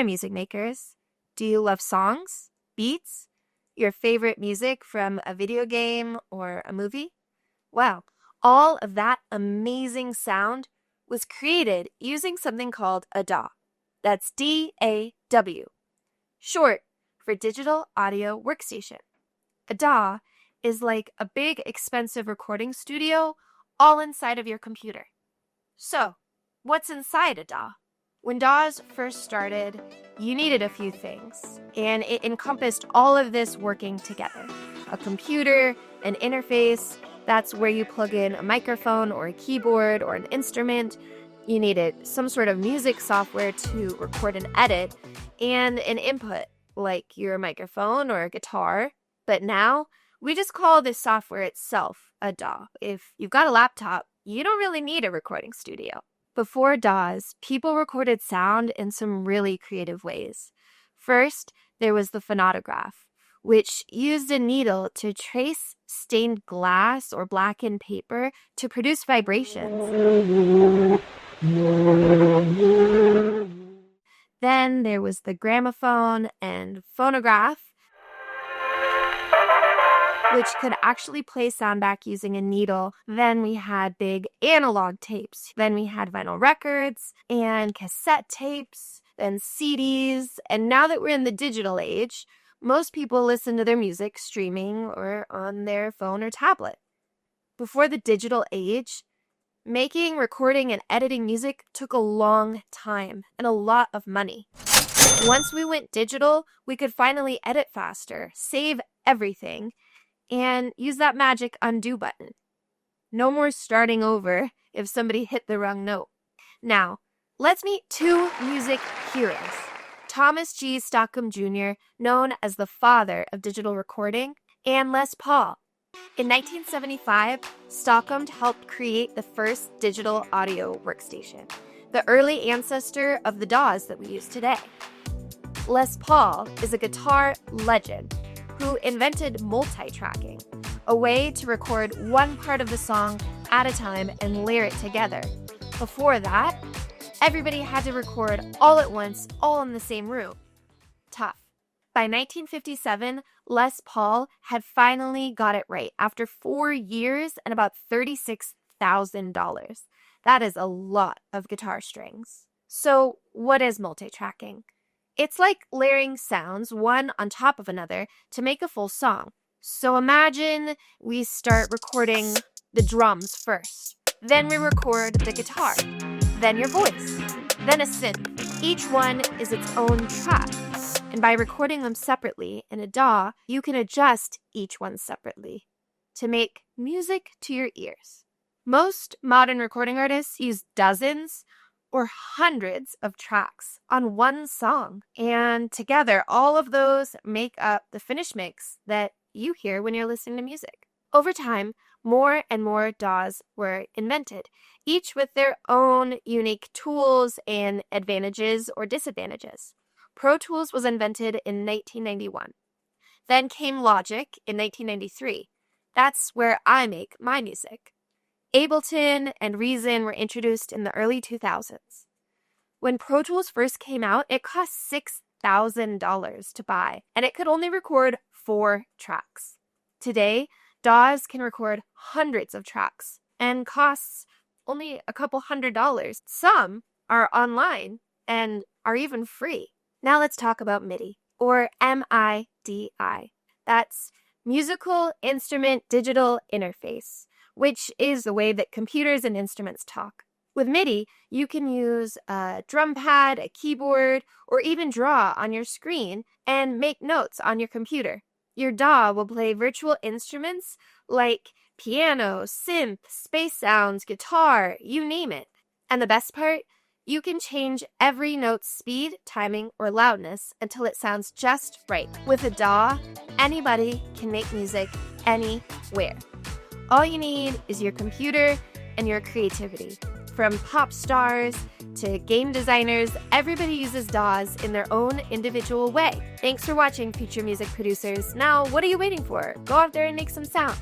Hi, music makers. Do you love songs, beats, your favorite music from a video game or a movie? Well, all of that amazing sound was created using something called a DAW. That's D-A-W, short for Digital Audio Workstation. A DAW is like a big, expensive recording studio all inside of your computer. So, what's inside a DAW? When DAWs first started, you needed a few things, and it encompassed all of this working together. A computer, an interface, that's where you plug in a microphone or a keyboard or an instrument. You needed some sort of music software to record and edit, and an input, like your microphone or a guitar. But now, we just call this software itself a DAW. If you've got a laptop, you don't really need a recording studio. Before DAWs, people recorded sound in some really creative ways. First, there was the phonograph, which used a needle to trace stained glass or blackened paper to produce vibrations. Then there was the gramophone and phonograph, which could actually play sound back using a needle. Then we had big analog tapes. Then we had vinyl records and cassette tapes, then CDs. And now that we're in the digital age, most people listen to their music streaming or on their phone or tablet. Before the digital age, making, recording, and editing music took a long time and a lot of money. Once we went digital, we could finally edit faster, save everything, and use that magic undo button. No more starting over if somebody hit the wrong note. Now, let's meet two music heroes. Thomas G. Stockham Jr., known as the father of digital recording, and Les Paul. In 1975, Stockham helped create the first digital audio workstation, the early ancestor of the DAWs that we use today. Les Paul is a guitar legend who invented multitracking, a way to record one part of the song at a time and layer it together. Before that, everybody had to record all at once, all in the same room. Tough. By 1957, Les Paul had finally got it right after 4 years and about $36,000. That is a lot of guitar strings. So, what is multitracking? It's like layering sounds one on top of another to make a full song. So imagine we start recording the drums first. Then we record the guitar. Then your voice. Then a synth. Each one is its own track. And by recording them separately in a DAW, you can adjust each one separately to make music to your ears. Most modern recording artists use dozens or hundreds of tracks on one song. And together, all of those make up the finished mix that you hear when you're listening to music. Over time, more and more DAWs were invented, each with their own unique tools and advantages or disadvantages. Pro Tools was invented in 1991. Then came Logic in 1993. That's where I make my music. Ableton and Reason were introduced in the early 2000s. When Pro Tools first came out, it cost $6,000 to buy, and it could only record 4 tracks. Today, DAWs can record hundreds of tracks and costs only a couple $100s. Some are online and are even free. Now let's talk about MIDI, or MIDI. That's Musical Instrument Digital Interface, which is the way that computers and instruments talk. With MIDI, you can use a drum pad, a keyboard, or even draw on your screen and make notes on your computer. Your DAW will play virtual instruments like piano, synth, space sounds, guitar, you name it. And the best part? You can change every note's speed, timing, or loudness until it sounds just right. With a DAW, anybody can make music anywhere. All you need is your computer and your creativity. From pop stars to game designers, everybody uses DAWs in their own individual way. Thanks for watching, future music producers. Now, what are you waiting for? Go out there and make some sounds.